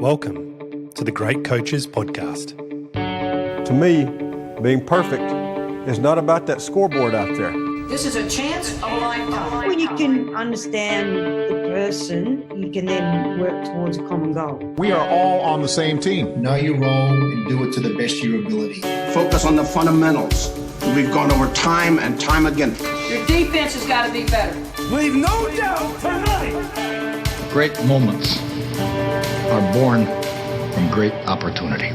Welcome to the Great Coaches Podcast. To me, being perfect is not about that scoreboard out there. This is a chance of a lifetime. When you can understand the person, you can then work towards a common goal. We are all on the same team. Know your role and do it to the best of your ability. Focus on the fundamentals. We've gone over time and time again. Your defense has got to be better. Leave no doubt tonight. Great moments are born from great opportunity.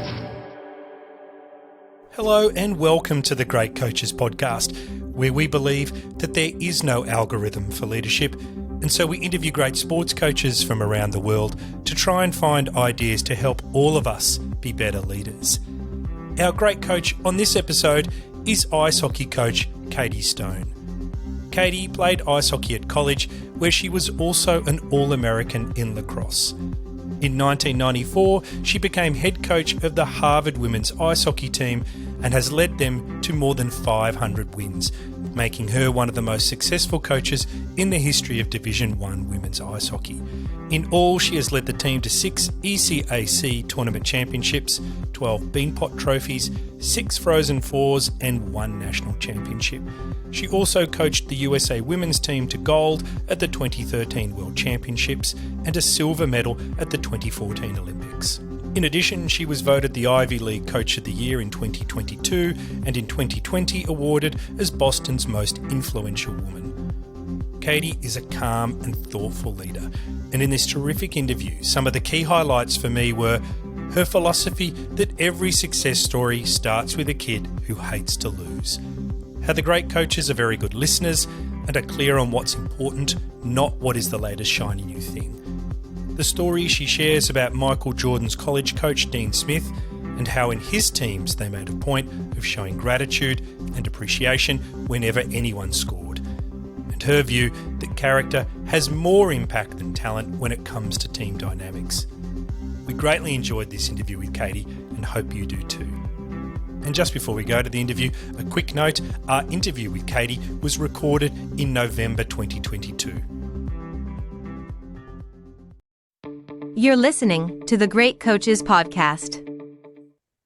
Hello and welcome to the Great Coaches Podcast, where we believe that there is no algorithm for leadership, and so we interview great sports coaches from around the world to try and find ideas to help all of us be better leaders. Our great coach on this episode is ice hockey coach Katey Stone. Katey played ice hockey at college, where she was also an All-American in lacrosse. In 1994, she became head coach of the Harvard women's ice hockey team and has led them to more than 500 wins, making her one of the most successful coaches in the history of Division I women's ice hockey. In all, she has led the team to 6 ECAC Tournament Championships, 12 Beanpot trophies, 6 Frozen Fours, and 1 National Championship. She also coached the USA women's team to gold at the 2013 World Championships and a silver medal at the 2014 Olympics. In addition, she was voted the Ivy League Coach of the Year in 2022 and in 2020 awarded as Boston's most influential woman. Katey is a calm and thoughtful leader, and in this terrific interview, some of the key highlights for me were her philosophy that every success story starts with a kid who hates to lose, how the great coaches are very good listeners and are clear on what's important, not what is the latest shiny new thing, the story she shares about Michael Jordan's college coach Dean Smith and how in his teams they made a point of showing gratitude and appreciation whenever anyone scored, and her view that character has more impact than talent when it comes to team dynamics. We greatly enjoyed this interview with Katey and hope you do too. And just before we go to the interview, a quick note, our interview with Katey was recorded in November 2022. You're listening to the Great Coaches Podcast.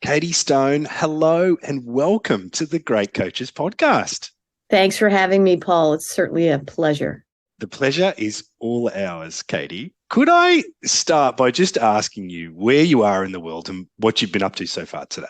Katey Stone, hello and welcome to the Great Coaches Podcast. Thanks for having me, Paul. It's certainly a pleasure. The pleasure is all ours, Katey. Could I start by just asking you where you are in the world and what you've been up to so far today?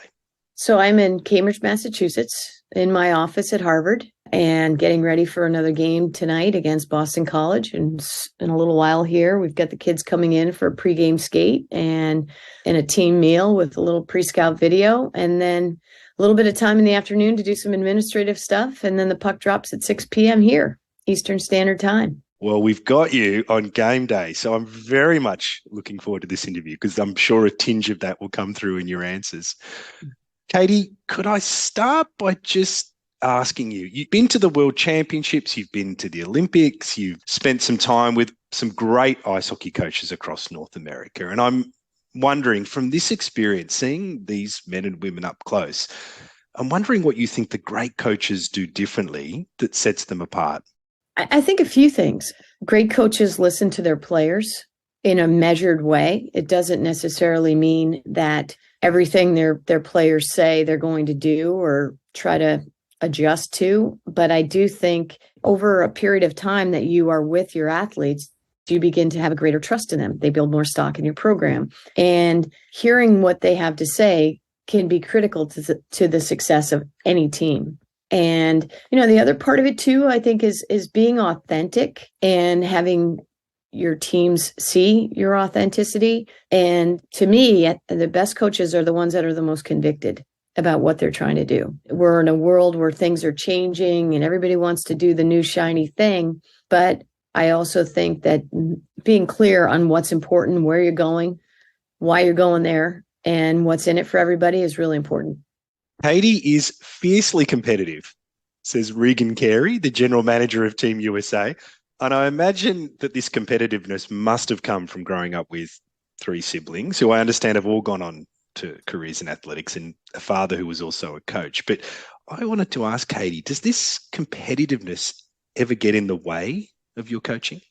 So I'm in Cambridge, Massachusetts, in my office at Harvard, and getting ready for another game tonight against Boston College. And in a little while here, we've got the kids coming in for a pregame skate and a team meal with a little pre-scout video, and then a little bit of time in the afternoon to do some administrative stuff. And then the puck drops at 6 p.m. here, Eastern Standard Time. Well, we've got you on game day, so I'm very much looking forward to this interview because I'm sure a tinge of that will come through in your answers. Katey, could I start by just asking you, you've been to the World Championships, you've been to the Olympics, you've spent some time with some great ice hockey coaches across North America, and I'm wondering, from this experience, seeing these men and women up close, I'm wondering what you think the great coaches do differently that sets them apart. I think a few things. Great coaches listen to their players in a measured way. It doesn't necessarily mean that everything their players say they're going to do or try to adjust to. But I do think over a period of time that you are with your athletes, you begin to have a greater trust in them. They build more stock in your program. And hearing what they have to say can be critical to the success of any team. And, the other part of it too, I think is being authentic and having your teams see your authenticity. And to me, the best coaches are the ones that are the most convicted about what they're trying to do. We're in a world where things are changing and everybody wants to do the new shiny thing. But I also think that being clear on what's important, where you're going, why you're going there, and what's in it for everybody is really important. Katey is fiercely competitive, says Regan Carey, the general manager of Team USA. And I imagine that this competitiveness must have come from growing up with 3 siblings who I understand have all gone on to careers in athletics and a father who was also a coach. But I wanted to ask Katey, does this competitiveness ever get in the way of your coaching?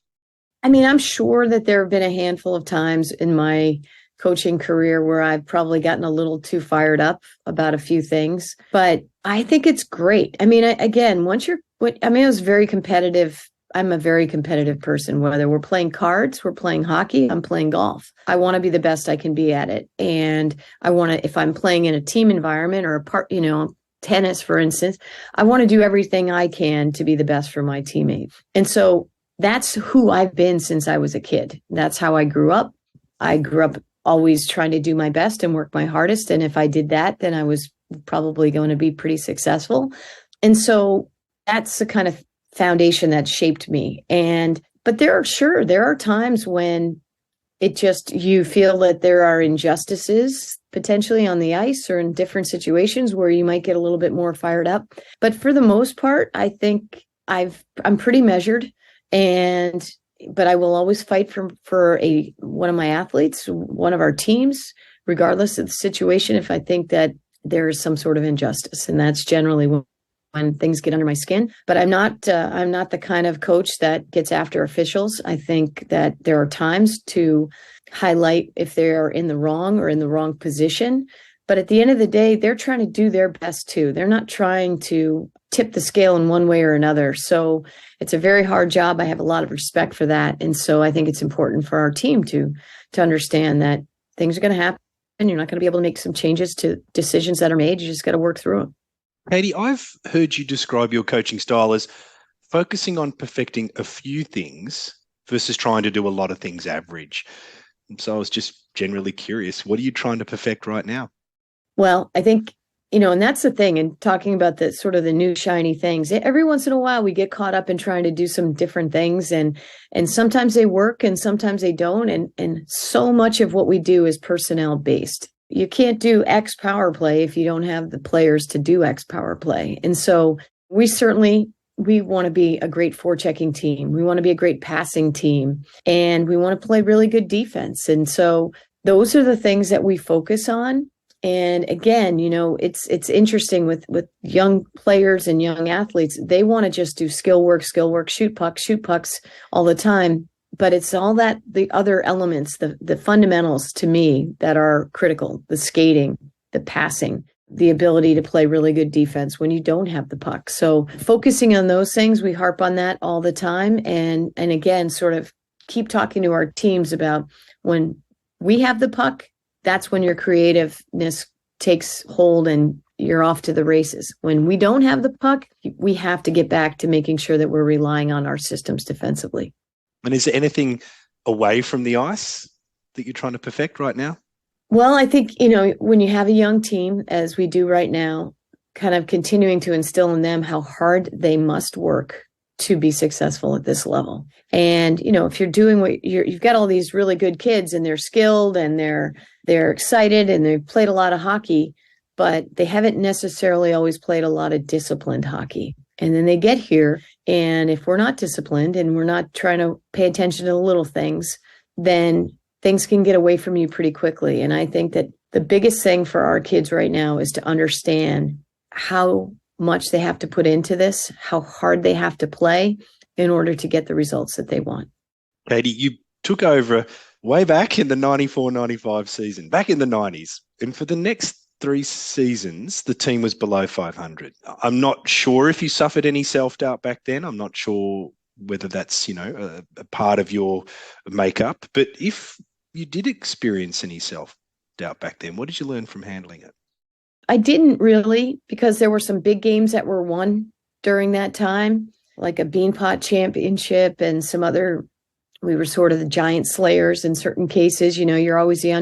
I mean, I'm sure that there have been a handful of times in my coaching career where I've probably gotten a little too fired up about a few things, but I think it's great. I mean, I was very competitive. I'm a very competitive person, whether we're playing cards, we're playing hockey, I'm playing golf. I want to be the best I can be at it. And I want to, if I'm playing in a team environment or tennis, for instance, I want to do everything I can to be the best for my teammate. And so that's who I've been since I was a kid. That's how I grew up. I grew up always trying to do my best and work my hardest. And if I did that, then I was probably going to be pretty successful. And so that's the kind of foundation that shaped me. But there are times when you feel that there are injustices potentially on the ice or in different situations where you might get a little bit more fired up. But for the most part, I think I'm pretty measured, but I will always fight for one of my athletes, one of our teams, regardless of the situation, if I think that there is some sort of injustice. And that's generally when things get under my skin. But I'm not the kind of coach that gets after officials. I think that there are times to highlight if they're in the wrong or in the wrong position. But at the end of the day, they're trying to do their best too. They're not trying to tip the scale in one way or another. So it's a very hard job. I have a lot of respect for that. And so I think it's important for our team to understand that things are going to happen and you're not going to be able to make some changes to decisions that are made. You just got to work through them. Katey, I've heard you describe your coaching style as focusing on perfecting a few things versus trying to do a lot of things average. So I was just generally curious, what are you trying to perfect right now? Well, I think, and that's the thing, and talking about the sort of the new shiny things, every once in a while we get caught up in trying to do some different things, and sometimes they work and sometimes they don't. And so much of what we do is personnel based. You can't do X power play if you don't have the players to do X power play. And so we want to be a great forechecking team. We want to be a great passing team, and we want to play really good defense. And so those are the things that we focus on. And again, it's interesting with young players and young athletes. They want to just do skill work, shoot pucks all the time. But it's all that the other elements, the fundamentals to me that are critical: the skating, the passing, the ability to play really good defense when you don't have the puck. So focusing on those things, we harp on that all the time. And again, sort of keep talking to our teams about when we have the puck, that's when your creativeness takes hold and you're off to the races. When we don't have the puck, we have to get back to making sure that we're relying on our systems defensively. And is there anything away from the ice that you're trying to perfect right now? Well, I think, when you have a young team, as we do right now, kind of continuing to instill in them how hard they must work to be successful at this level. And, if you're doing you've got all these really good kids and they're skilled and they're excited and they've played a lot of hockey, but they haven't necessarily always played a lot of disciplined hockey. And then they get here, and if we're not disciplined and we're not trying to pay attention to the little things, then things can get away from you pretty quickly. And I think that the biggest thing for our kids right now is to understand how much they have to put into this, how hard they have to play in order to get the results that they want. Katey, you took over way back in the 94-95 season, back in the 90s. And for the next 3 seasons, the team was below 500. I'm not sure if you suffered any self-doubt back then. I'm not sure whether that's, a part of your makeup. But if you did experience any self-doubt back then, what did you learn from handling it? I didn't really, because there were some big games that were won during that time, like a Beanpot championship and some other. We were sort of the giant slayers in certain cases. You're always the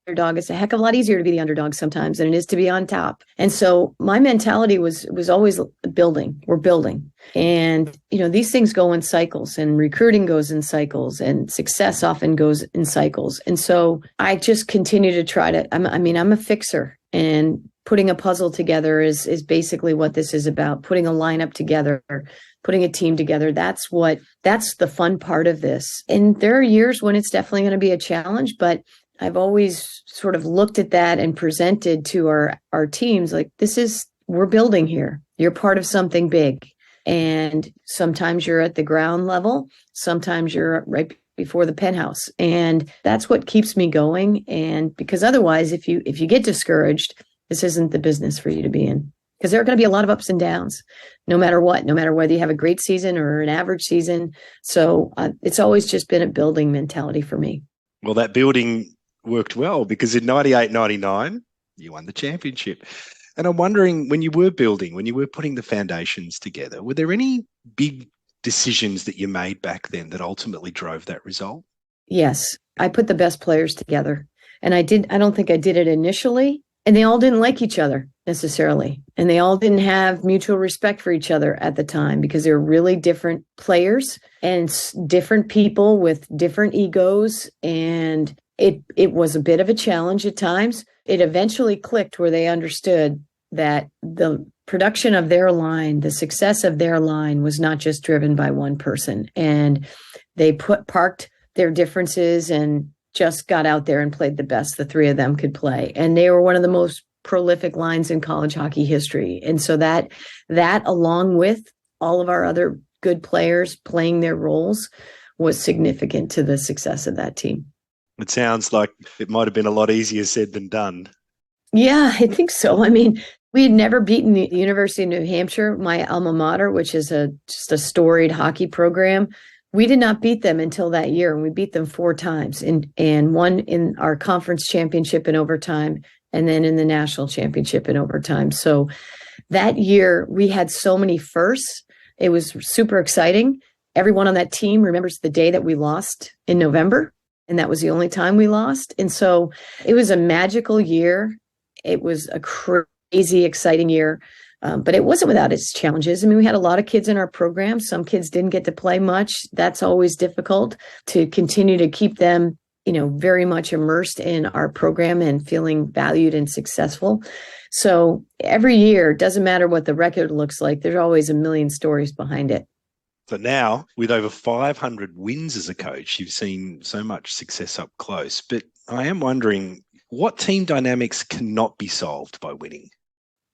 underdog. It's a heck of a lot easier to be the underdog sometimes than it is to be on top. And so my mentality was always building. We're building. And, these things go in cycles, and recruiting goes in cycles, and success often goes in cycles. And so I just continue to try to, I'm a fixer, and putting a puzzle together is basically what this is about. Putting a lineup together, putting a team together. That's the fun part of this. And there are years when it's definitely going to be a challenge, but I've always sort of looked at that and presented to our teams like, we're building here. You're part of something big. And sometimes you're at the ground level. Sometimes you're right before the penthouse. And that's what keeps me going. And because otherwise, if you get discouraged, this isn't the business for you to be in, because there are going to be a lot of ups and downs, no matter what, no matter whether you have a great season or an average season. So it's always just been a building mentality for me. Well, that building worked well, because in 98, 99, you won the championship. And I'm wondering, when you were building, when you were putting the foundations together, were there any big decisions that you made back then that ultimately drove that result? Yes, I put the best players together. And I don't think I did it initially. And they all didn't like each other necessarily. And they all didn't have mutual respect for each other at the time, because they're really different players and different people with different egos. And it was a bit of a challenge at times. It eventually clicked where they understood that the production of their line, the success of their line, was not just driven by one person. And they parked their differences and just got out there and played the best the three of them could play. And they were one of the most prolific lines in college hockey history. And so that along with all of our other good players playing their roles was significant to the success of that team. It sounds like it might have been a lot easier said than done. Yeah, I think so. I mean, we had never beaten the University of New Hampshire, my alma mater, which is just a storied hockey program. We did not beat them until that year, and we beat them 4 times, and one in our conference championship in overtime, and then in the national championship in overtime. So that year we had so many firsts. It was super exciting. Everyone on that team remembers the day that we lost in November, and that was the only time we lost. And so it was a magical year. It was a crazy, exciting year. But it wasn't without its challenges. I mean, we had a lot of kids in our program. Some kids didn't get to play much. That's always difficult to continue to keep them, very much immersed in our program and feeling valued and successful. So every year, doesn't matter what the record looks like, there's always a million stories behind it. So now, with over 500 wins as a coach, you've seen so much success up close. But I am wondering, what team dynamics cannot be solved by winning?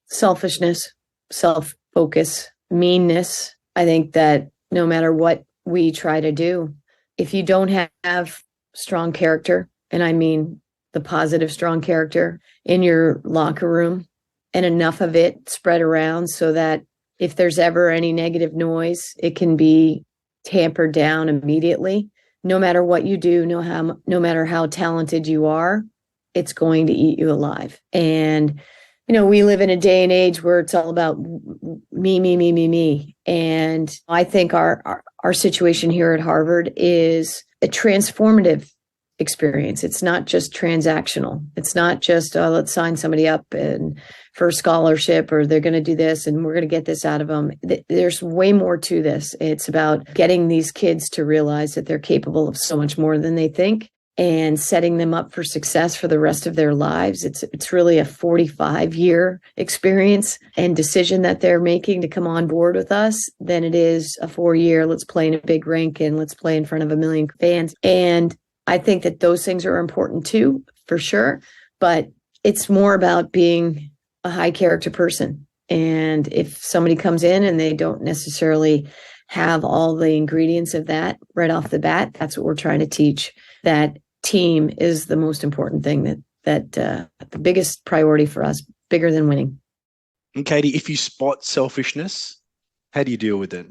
Selfishness, self-focus, meanness. I think that no matter what we try to do, if you don't have strong character, and I mean the positive strong character in your locker room, and enough of it spread around so that if there's ever any negative noise, it can be tampered down immediately. No matter what you do, no matter how talented you are, it's going to eat you alive. And we live in a day and age where it's all about me. And I think our situation here at Harvard is a transformative experience. It's not just transactional. It's not just, let's sign somebody up for a scholarship, or they're going to do this and we're going to get this out of them. There's way more to this. It's about getting these kids to realize that they're capable of so much more than they think, and setting them up for success for the rest of their lives. It's really a 45-year experience and decision that they're making to come on board with us than it is a 4-year, let's play in a big rink and let's play in front of 1 million fans. And I think that those things are important too, for sure. But it's more about being a high character person. And if somebody comes in and they don't necessarily have all the ingredients of that right off the bat, that's what we're trying to teach. That team is the most important thing, that the biggest priority for us, bigger than winning. And Katey, if you spot selfishness, how do you deal with it?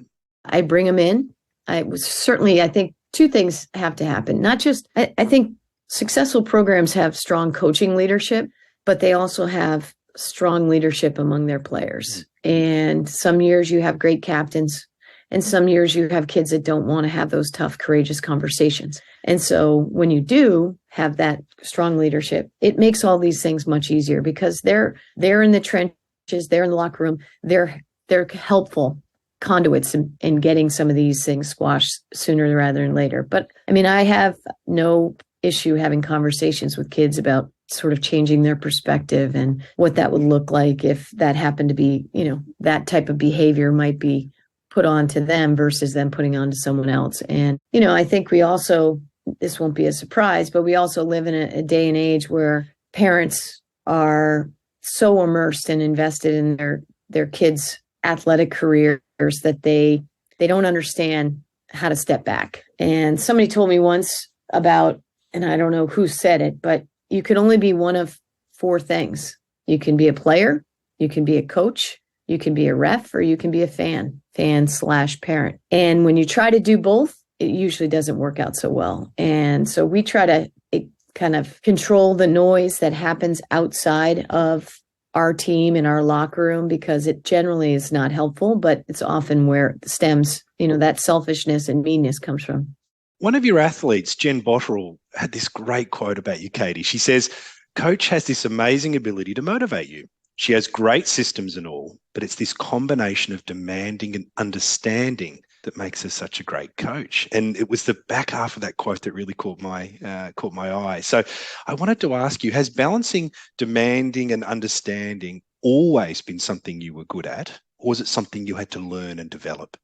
I bring them in. I think 2 things have to happen. Not just, I think successful programs have strong coaching leadership, but they also have strong leadership among their players. And some years you have great captains, and some years you have kids that don't want to have those tough, courageous conversations. And so when you do have that strong leadership, it makes all these things much easier, because they're in the trenches, they're in the locker room, they're helpful conduits in getting some of these things squashed sooner rather than later. But I mean, I have no issue having conversations with kids about sort of changing their perspective and what that would look like if that happened to be, that type of behavior might be put on to them versus them putting on to someone else. And, I think we also, this won't be a surprise, but we also live in a day and age where parents are so immersed and invested in their kids' athletic careers that they don't understand how to step back. And somebody told me once about, and I don't know who said it, but you can only be one of four things. You can be a player, you can be a coach, you can be a ref, or you can be a fan/parent. And when you try to do both, it usually doesn't work out so well. And so we try to kind of control the noise that happens outside of our team in our locker room, because it generally is not helpful, but it's often where it stems, that selfishness and meanness comes from. One of your athletes, Jen Botterill, had this great quote about you, Katey. She says, "Coach has this amazing ability to motivate you. She has great systems and all, but it's this combination of demanding and understanding that makes her such a great coach." And it was the back half of that quote that really caught my eye. So I wanted to ask you, has balancing demanding and understanding always been something you were good at, or was it something you had to learn and develop?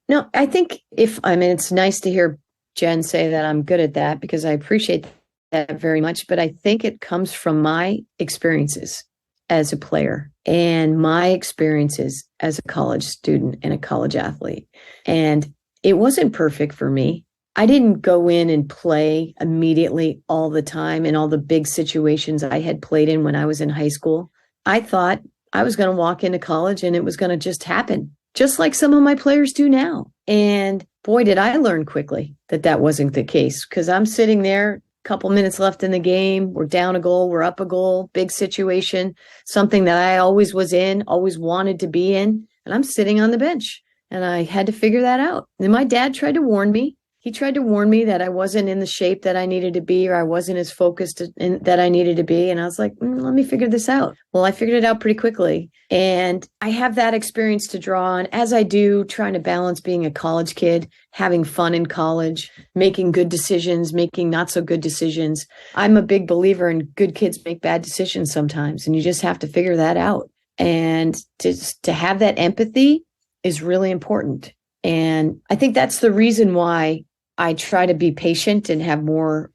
No, I think it's nice to hear Jen say that I'm good at that, because I appreciate that very much. But I think it comes from my experiences as a player and my experiences as a college student and a college athlete. And it wasn't perfect for me. I didn't go in and play immediately all the time in all the big situations I had played in when I was in high school. I thought I was going to walk into college and it was going to just happen, just like some of my players do now. And boy, did I learn quickly that wasn't the case, because I'm sitting there, couple minutes left in the game, we're down a goal, we're up a goal, big situation, something that I always was in, always wanted to be in, and I'm sitting on the bench, and I had to figure that out. And my dad tried to warn me. He tried to warn me that I wasn't in the shape that I needed to be, or I wasn't as focused that I needed to be. And I was like, let me figure this out. Well, I figured it out pretty quickly. And I have that experience to draw on, as I do trying to balance being a college kid, having fun in college, making good decisions, making not so good decisions. I'm a big believer in good kids make bad decisions sometimes, and you just have to figure that out. And to have that empathy is really important. And I think that's the reason why I try to be patient and have more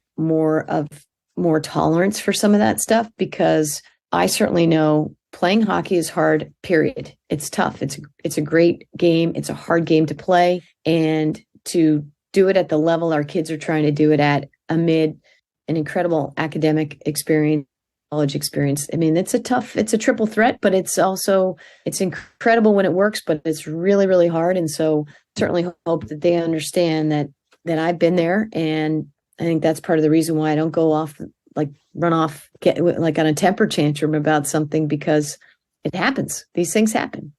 tolerance for some of that stuff, because I certainly know playing hockey is hard, period. It's tough. It's a great game. It's a hard game to play, and to do it at the level our kids are trying to do it at, amid an incredible academic experience, college experience. I mean, it's a triple threat, but it's incredible when it works, but it's really, really hard. And so certainly hope that they understand that I've been there. And I think that's part of the reason why I don't go off, run off, get on a temper tantrum about something, because it happens. These things happen.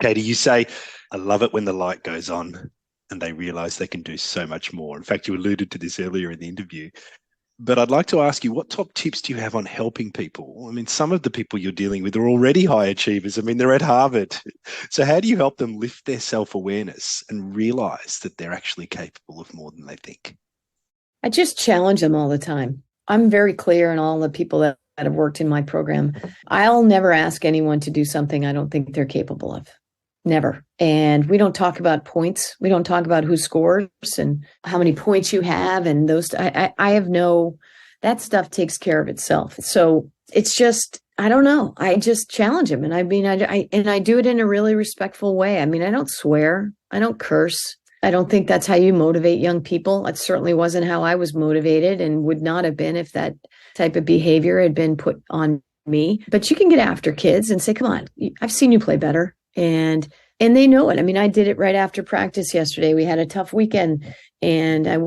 Katey, you say, "I love it when the light goes on and they realize they can do so much more." In fact, you alluded to this earlier in the interview. But I'd like to ask you, what top tips do you have on helping people? I mean, some of the people you're dealing with are already high achievers. I mean, they're at Harvard. So how do you help them lift their self-awareness and realize that they're actually capable of more than they think? I just challenge them all the time. I'm very clear, and all the people that have worked in my program, I'll never ask anyone to do something I don't think they're capable of. Never. And we don't talk about points. We don't talk about who scores and how many points you have. And those, I have that stuff takes care of itself. So it's just, I don't know. I just challenge them. And I mean, I do it in a really respectful way. I mean, I don't swear. I don't curse. I don't think that's how you motivate young people. It certainly wasn't how I was motivated, and would not have been if that type of behavior had been put on me. But you can get after kids and say, "Come on, I've seen you play better." And they know it. I mean, I did it right after practice yesterday. We had a tough weekend, and I,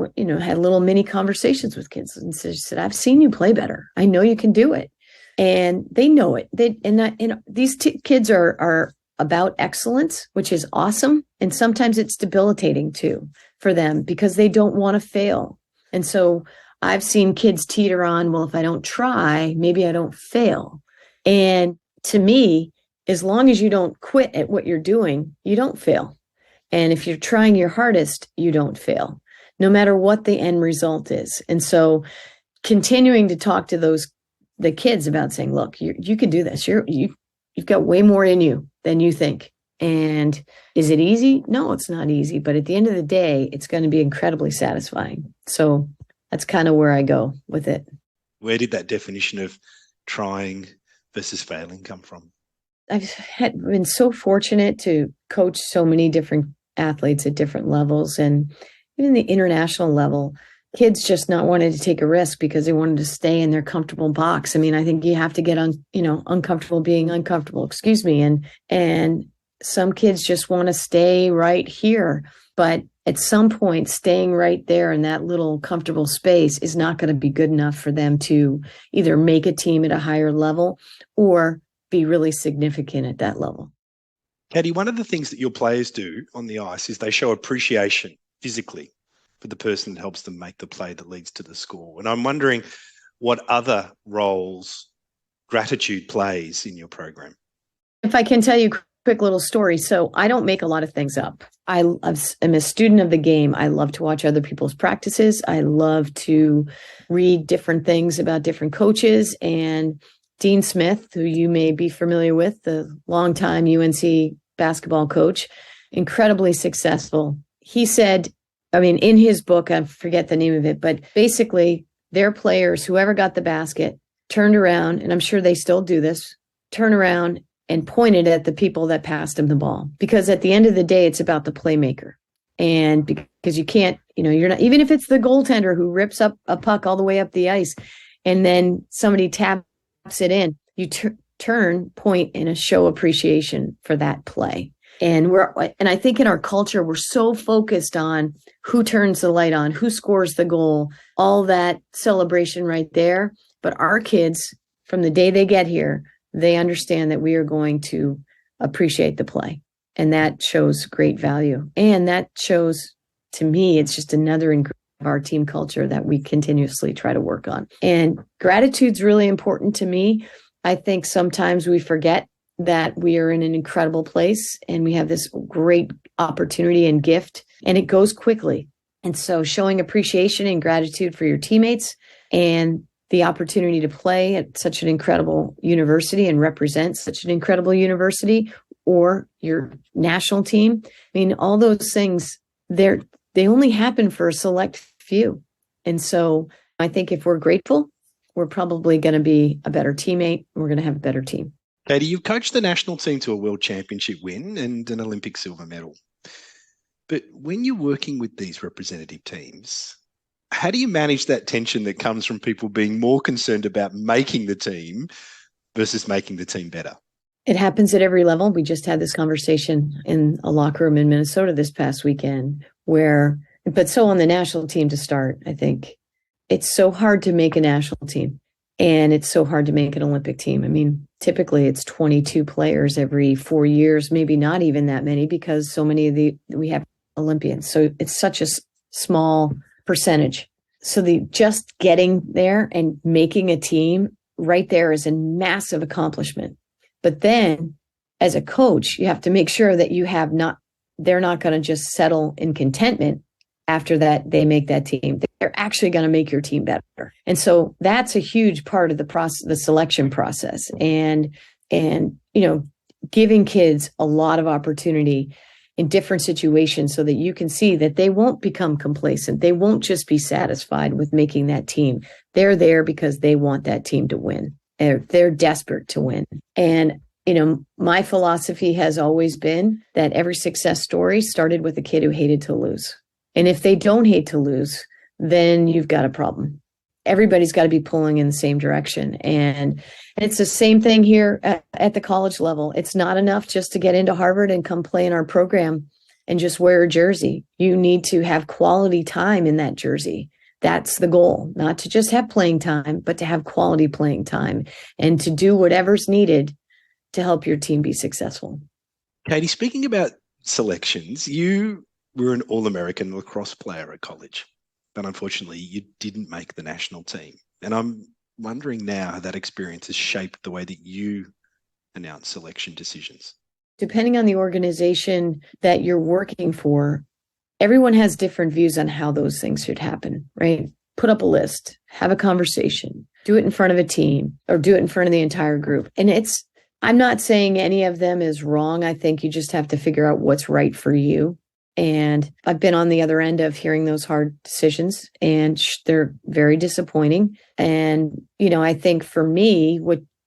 had little mini conversations with kids and said, "I've seen you play better. I know you can do it." And they know it. These kids are about excellence, which is awesome. And sometimes it's debilitating too for them, because they don't want to fail. And so I've seen kids teeter on, well, if I don't try, maybe I don't fail. And to me, as long as you don't quit at what you're doing, you don't fail. And if you're trying your hardest, you don't fail, no matter what the end result is. And so continuing to talk to the kids about saying, look, you can do this. You've got way more in you than you think. And is it easy? No, it's not easy. But at the end of the day, it's going to be incredibly satisfying. So that's kind of where I go with it. Where did that definition of trying versus failing come from? I've been so fortunate to coach so many different athletes at different levels, and even the international level, kids just not wanting to take a risk because they wanted to stay in their comfortable box. I mean, I think you have to get uncomfortable being uncomfortable, and some kids just want to stay right here. But at some point, staying right there in that little comfortable space is not going to be good enough for them to either make a team at a higher level or be really significant at that level. Katey, one of the things that your players do on the ice is they show appreciation physically for the person that helps them make the play that leads to the score. And I'm wondering what other roles gratitude plays in your program. If I can tell you a quick little story. So I don't make a lot of things up. I am a student of the game. I love to watch other people's practices. I love to read different things about different coaches. And Dean Smith, who you may be familiar with, the longtime UNC basketball coach, incredibly successful. He said, in his book, I forget the name of it, but basically their players, whoever got the basket, turned around, and I'm sure they still do this, turn around and pointed at the people that passed him the ball. Because at the end of the day, it's about the playmaker. And because you can't, you're not, even if it's the goaltender who rips up a puck all the way up the ice and then somebody taps it in, you turn, point, and show appreciation for that play. And I think in our culture, we're so focused on who turns the light on, who scores the goal, all that celebration right there. But our kids, from the day they get here, they understand that we are going to appreciate the play. And that shows great value. And that shows, to me, it's just another ingredient of our team culture that we continuously try to work on. And gratitude's really important to me. I think sometimes we forget that we are in an incredible place and we have this great opportunity and gift, and it goes quickly. And so showing appreciation and gratitude for your teammates and the opportunity to play at such an incredible university and represent such an incredible university or your national team. All those things, they only happen for a select few. And so I think if we're grateful, we're probably going to be a better teammate. We're going to have a better team. Katey, you've coached the national team to a world championship win and an Olympic silver medal. But when you're working with these representative teams, how do you manage that tension that comes from people being more concerned about making the team versus making the team better? It happens at every level. We just had this conversation in a locker room in Minnesota this past weekend but so on the national team to start, I think it's so hard to make a national team and it's so hard to make an Olympic team. Typically it's 22 players every 4 years, maybe not even that many because so many we have Olympians. So it's such a small percentage. So just getting there and making a team right there is a massive accomplishment. But then as a coach, you have to make sure that they're not going to just settle in contentment after that they make that team. They're actually going to make your team better. And so that's a huge part of the process, the selection process, and giving kids a lot of opportunity in different situations so that you can see that they won't become complacent. They won't just be satisfied with making that team. They're there because they want that team to win. They're desperate to win. And, my philosophy has always been that every success story started with a kid who hated to lose. And if they don't hate to lose, then you've got a problem. Everybody's got to be pulling in the same direction. And it's the same thing here at the college level. It's not enough just to get into Harvard and come play in our program and just wear a jersey. You need to have quality time in that jersey. That's the goal, not to just have playing time, but to have quality playing time and to do whatever's needed to help your team be successful. Katey, speaking about selections, you were an All-American lacrosse player at college, but unfortunately you didn't make the national team. And I'm wondering now how that experience has shaped the way that you announce selection decisions. Depending on the organization that you're working for, everyone has different views on how those things should happen, right? Put up a list, have a conversation, do it in front of a team or do it in front of the entire group. And I'm not saying any of them is wrong. I think you just have to figure out what's right for you. And I've been on the other end of hearing those hard decisions and they're very disappointing. And, I think for me,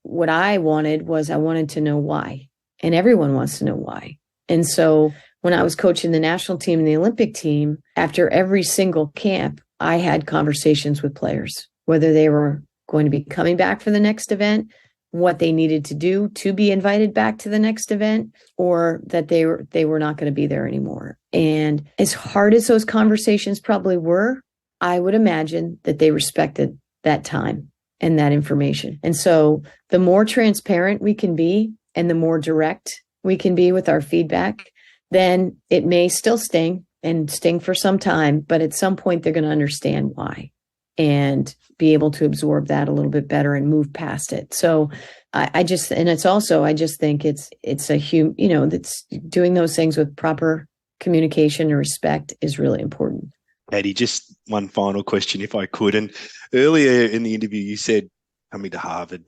what I wanted to know why, and everyone wants to know why. And so when I was coaching the national team and the Olympic team, after every single camp, I had conversations with players, whether they were going to be coming back for the next event, what they needed to do to be invited back to the next event, or that they were not going to be there anymore. And as hard as those conversations probably were, I would imagine that they respected that time and that information. And so the more transparent we can be and the more direct we can be with our feedback, then it may still sting and sting for some time, but at some point they're going to understand why and be able to absorb that a little bit better and move past it. So I just think it's that's doing those things with proper communication and respect is really important. Katey, just one final question, if I could. And earlier in the interview, you said coming to Harvard,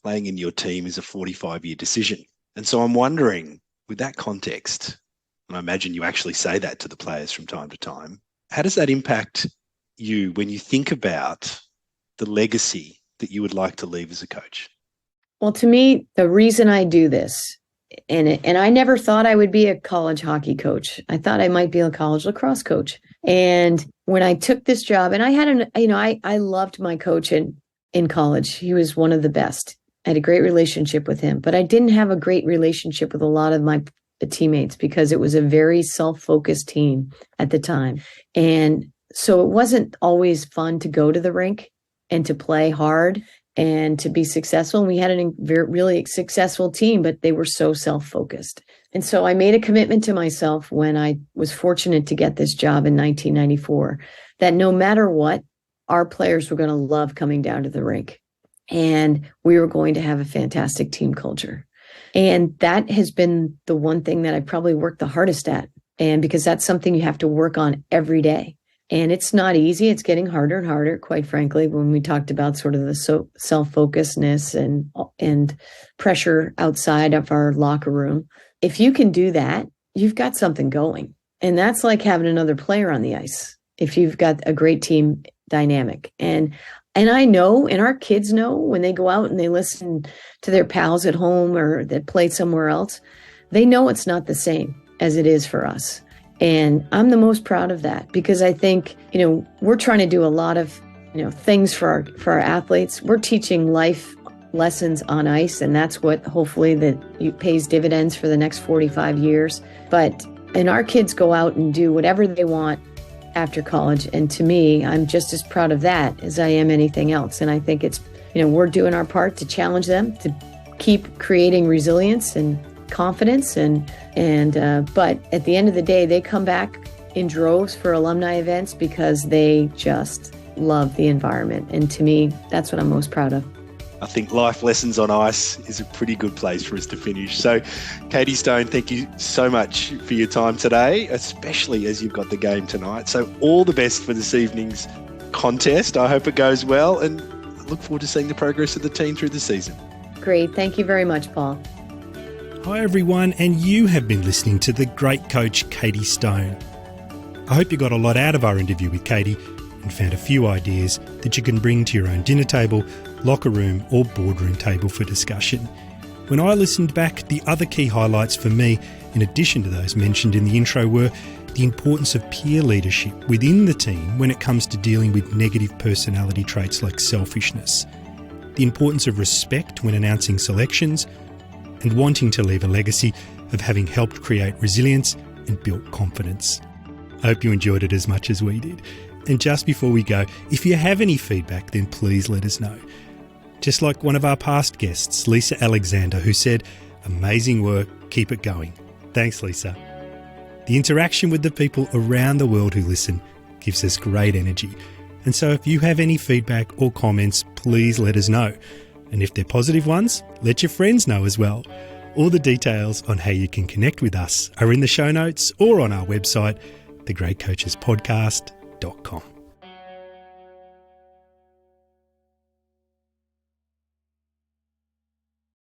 playing in your team is a 45-year decision. And so I'm wondering, with that context, and I imagine you actually say that to the players from time to time, how does that impact you when you think about the legacy that you would like to leave as a coach? Well, to me, the reason I do this, and I never thought I would be a college hockey coach. I thought I might be a college lacrosse coach. And when I took this job, and I had I loved my coach in college. He was one of the best. I had a great relationship with him, but I didn't have a great relationship with a lot of my teammates because it was a very self-focused team at the time. And so it wasn't always fun to go to the rink and to play hard and to be successful. And we had a really successful team, but they were so self-focused. And so I made a commitment to myself when I was fortunate to get this job in 1994, that no matter what, our players were going to love coming down to the rink. And we were going to have a fantastic team culture. And that has been the one thing that I probably worked the hardest at. And because that's something you have to work on every day. And it's not easy. It's getting harder and harder, quite frankly, when we talked about sort of the self-focusedness and pressure outside of our locker room. If you can do that, you've got something going. And that's like having another player on the ice if you've got a great team dynamic. And I know, and our kids know, when they go out and they listen to their pals at home or that play somewhere else, they know it's not the same as it is for us. And I'm the most proud of that because I think, we're trying to do a lot of, things for our athletes. We're teaching life lessons on ice, and that's what hopefully that pays dividends for the next 45 years. And our kids go out and do whatever they want after college. And to me, I'm just as proud of that as I am anything else. And I think it's, we're doing our part to challenge them to keep creating resilience and confidence but at the end of the day, they come back in droves for alumni events because they just love the environment. And to me, that's what I'm most proud of. I think life lessons on ice is a pretty good place for us to finish. So, Katey Stone, thank you so much for your time today, especially as you've got the game tonight. So all the best for this evening's contest. I hope it goes well, and I look forward to seeing the progress of the team through the season. Great. Thank you very much, Paul. Hi everyone, and you have been listening to the great coach Katey Stone. I hope you got a lot out of our interview with Katey and found a few ideas that you can bring to your own dinner table, locker room or boardroom table for discussion. When I listened back, the other key highlights for me, in addition to those mentioned in the intro, were the importance of peer leadership within the team when it comes to dealing with negative personality traits like selfishness, the importance of respect when announcing selections, and wanting to leave a legacy of having helped create resilience and built confidence. I hope you enjoyed it as much as we did. And just before we go, if you have any feedback, then please let us know. Just like one of our past guests, Lisa Alexander, who said, "Amazing work, keep it going." Thanks, Lisa. The interaction with the people around the world who listen gives us great energy. And so if you have any feedback or comments, please let us know. And if they're positive ones, let your friends know as well. All the details on how you can connect with us are in the show notes or on our website, thegreatcoachespodcast.com.